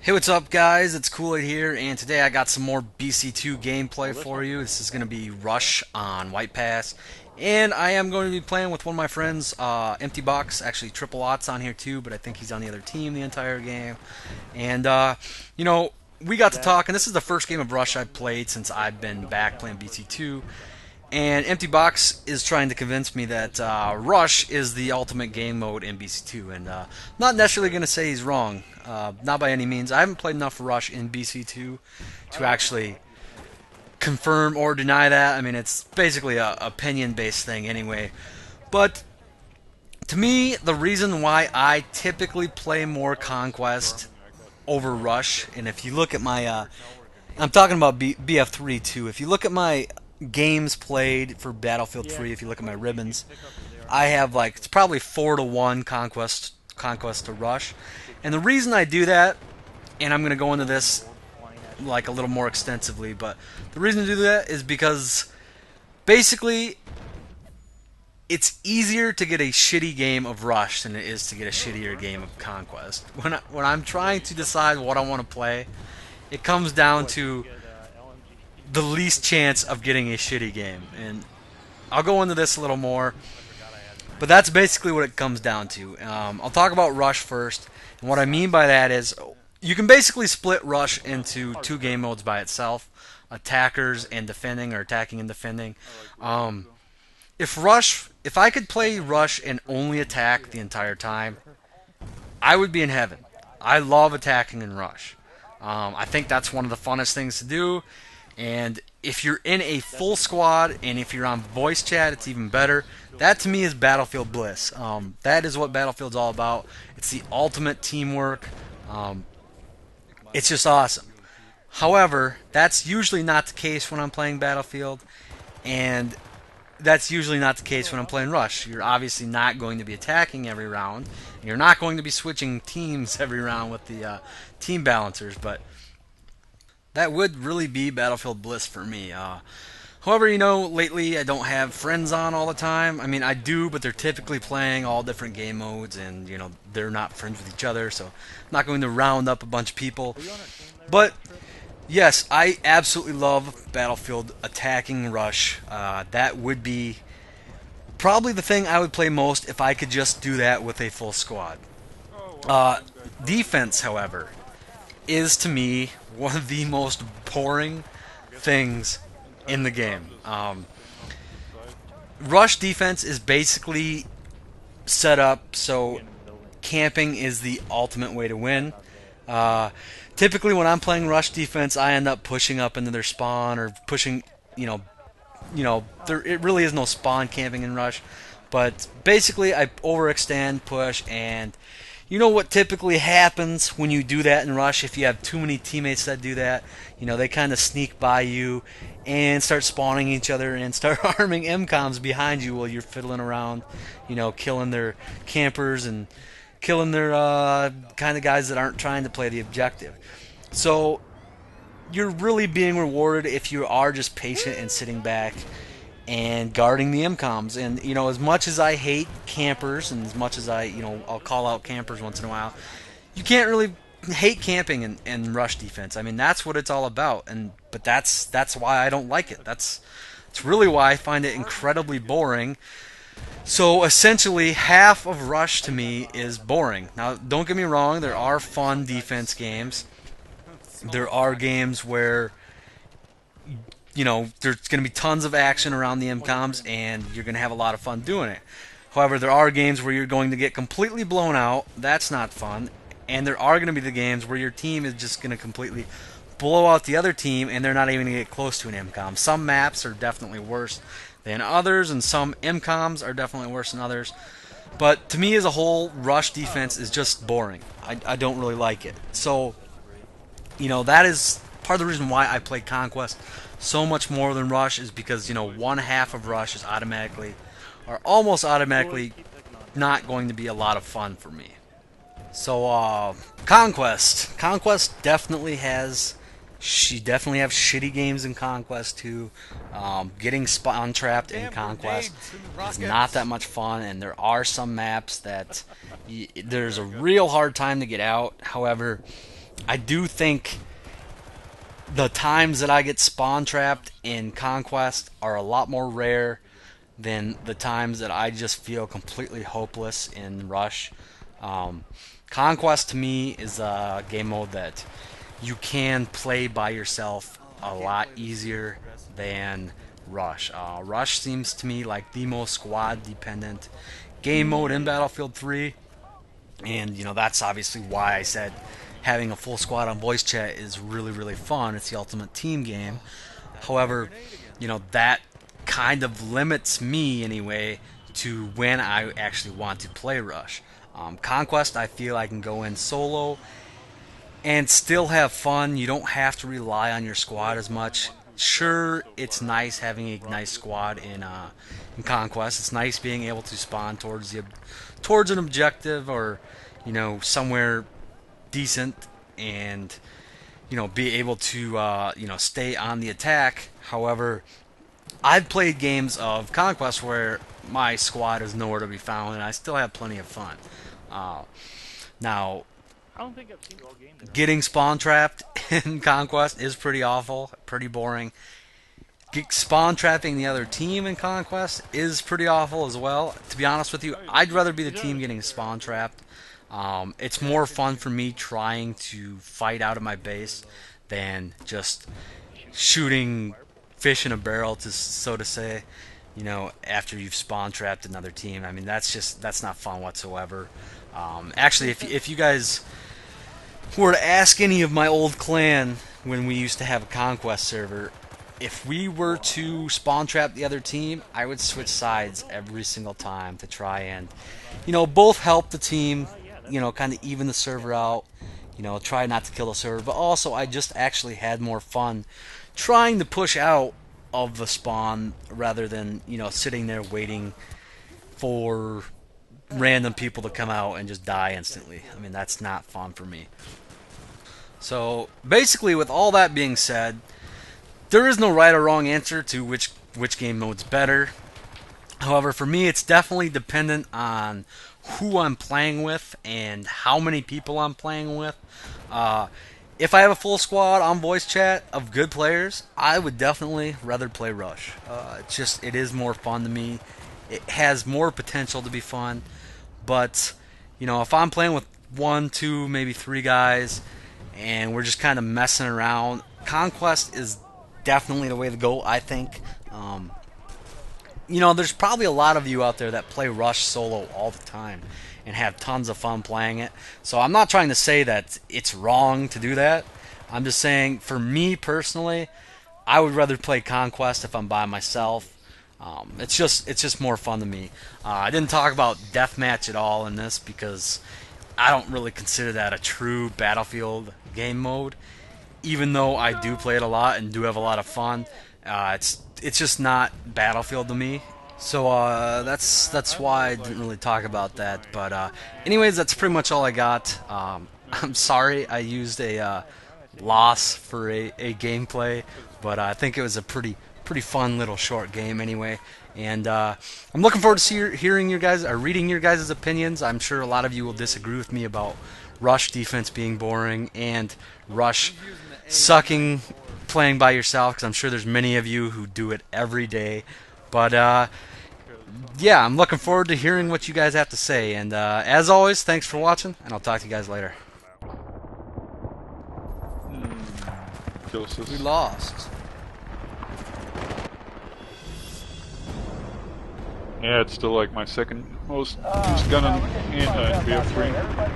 Hey, what's up, guys? It's Kool-Aid here, and today I got some more BC2 gameplay for you. This is going to be Rush on White Pass, and I am going to be playing with one of my friends, Empty Box. Actually, Triple Ott's on here too, but I think he's on the other team the entire game. And you know, we got to talk, and this is the first game of Rush I've played since I've been back playing BC2. And Empty Box is trying to convince me that Rush is the ultimate game mode in BC2, and not necessarily going to say he's wrong. Not by any means. I haven't played enough Rush in BC2 to actually confirm or deny that. I mean, it's basically a opinion-based thing anyway. But to me, the reason why I typically play more Conquest over Rush, and if you look at my, I'm talking about BF3 too. If you look at my games played for Battlefield 3, if you look at my ribbons, I have like it's probably 4-1 Conquest to Rush. And the reason I do that, and I'm going to go into this like a little more extensively, but the reason to do that is because basically it's easier to get a shitty game of Rush than it is to get a shittier game of Conquest. When I'm trying to decide what I want to play, it comes down to the least chance of getting a shitty game. And I'll go into this a little more, but that's basically what it comes down to. I'll talk about Rush first, and what I mean by that is you can basically split Rush into two game modes by itself: attackers and defending, or attacking and defending. If I could play Rush and only attack the entire time, I would be in heaven. I love attacking in Rush. I think that's one of the funnest things to do. And if you're in a full squad and if you're on voice chat, it's even better. That to me is Battlefield bliss. That is what Battlefield's all about. It's the ultimate teamwork. It's just awesome. However, that's usually not the case when I'm playing Battlefield, and that's usually not the case when I'm playing Rush. You're obviously not going to be attacking every round. You're not going to be switching teams every round with the team balancers, but that would really be Battlefield bliss for me. However, lately I don't have friends on all the time. I mean, I do, but they're typically playing all different game modes, and they're not friends with each other, so I'm not going to round up a bunch of people. But yes, I absolutely love Battlefield attacking Rush. That would be probably the thing I would play most if I could just do that with a full squad. Defense, however, is to me one of the most boring things in the game. Rush defense is basically set up so camping is the ultimate way to win. Typically, when I'm playing Rush defense, I end up pushing up into their spawn or pushing, it really is no spawn camping in Rush, but basically I overextend, push, and you know what typically happens when you do that in Rush? If you have too many teammates that do that, they kind of sneak by you and start spawning each other and start arming MCOMs behind you while you're fiddling around, killing their campers and killing their kind of guys that aren't trying to play the objective. So you're really being rewarded if you are just patient and sitting back and guarding the MCOMs. And as much as I hate campers, and as much as I'll call out campers once in a while, you can't really hate camping in Rush defense. I mean, that's what it's all about. But that's why I don't like it. It's really why I find it incredibly boring. So essentially, half of Rush to me is boring. Now, don't get me wrong, there are fun defense games. There are games where there's going to be tons of action around the MCOMs, and you're going to have a lot of fun doing it. However, there are games where you're going to get completely blown out. That's not fun. And there are going to be the games where your team is just going to completely blow out the other team, and they're not even going to get close to an MCOM. Some maps are definitely worse than others, and some MCOMs are definitely worse than others. But to me as a whole, Rush defense is just boring. I don't really like it. So, that is part of the reason why I play Conquest so much more than Rush, is because one half of Rush is automatically or almost automatically not going to be a lot of fun for me. So Conquest definitely has She definitely have shitty games in Conquest too. Getting spawn trapped in Conquest is not that much fun, and there are some maps that there's a real hard time to get out. However, I do think the times that I get spawn trapped in Conquest are a lot more rare than the times that I just feel completely hopeless in Rush. Um, Conquest to me is a game mode that you can play by yourself a lot easier than Rush. Rush seems to me like the most squad dependent game mode in Battlefield 3, and that's obviously why I said having a full squad on voice chat is really really fun. It's the ultimate team game. However, that kind of limits me anyway to when I actually want to play Rush. Conquest, I feel I can go in solo and still have fun. You don't have to rely on your squad as much. Sure, it's nice having a nice squad in Conquest. It's nice being able to spawn towards an objective, or somewhere decent, and be able to stay on the attack. However, I've played games of Conquest where my squad is nowhere to be found, and I still have plenty of fun. Now, getting spawn trapped in Conquest is pretty awful, pretty boring. Spawn trapping the other team in Conquest is pretty awful as well. To be honest with you, I'd rather be the team getting spawn trapped. It's more fun for me trying to fight out of my base than just shooting fish in a barrel, so to say. After you've spawn trapped another team. I mean, that's not fun whatsoever. Actually, if you guys were to ask any of my old clan when we used to have a Conquest server, if we were to spawn trap the other team, I would switch sides every single time to try and, both help the team, kind of even the server out, try not to kill the server, but also I just actually had more fun trying to push out of the spawn rather than, sitting there waiting for random people to come out and just die instantly. I mean, that's not fun for me. So basically, with all that being said, there is no right or wrong answer to which game mode's better. However, for me, it's definitely dependent on who I'm playing with and how many people I'm playing with. If I have a full squad on voice chat of good players, I would definitely rather play Rush. It is more fun to me. It has more potential to be fun. But, if I'm playing with 1, 2, maybe 3 guys, and we're just kind of messing around, Conquest is definitely the way to go, I think. There's probably a lot of you out there that play Rush solo all the time and have tons of fun playing it. So I'm not trying to say that it's wrong to do that. I'm just saying, for me personally, I would rather play Conquest if I'm by myself. It's just more fun to me. I didn't talk about deathmatch at all in this because I don't really consider that a true Battlefield game mode. Even though I do play it a lot and do have a lot of fun, it's just not Battlefield to me. So that's why I didn't really talk about that. But anyways, that's pretty much all I got. I'm sorry I used a loss for a gameplay, but I think it was a pretty fun little short game anyway. And I'm looking forward to hearing your guys or reading your guys' opinions. I'm sure a lot of you will disagree with me about Rush defense being boring and Rush sucking playing by yourself, because I'm sure there's many of you who do it every day. But yeah, I'm looking forward to hearing what you guys have to say. And as always, thanks for watching, and I'll talk to you guys later. Joseph. We lost. Yeah, it's still like my second most used gun in BF3.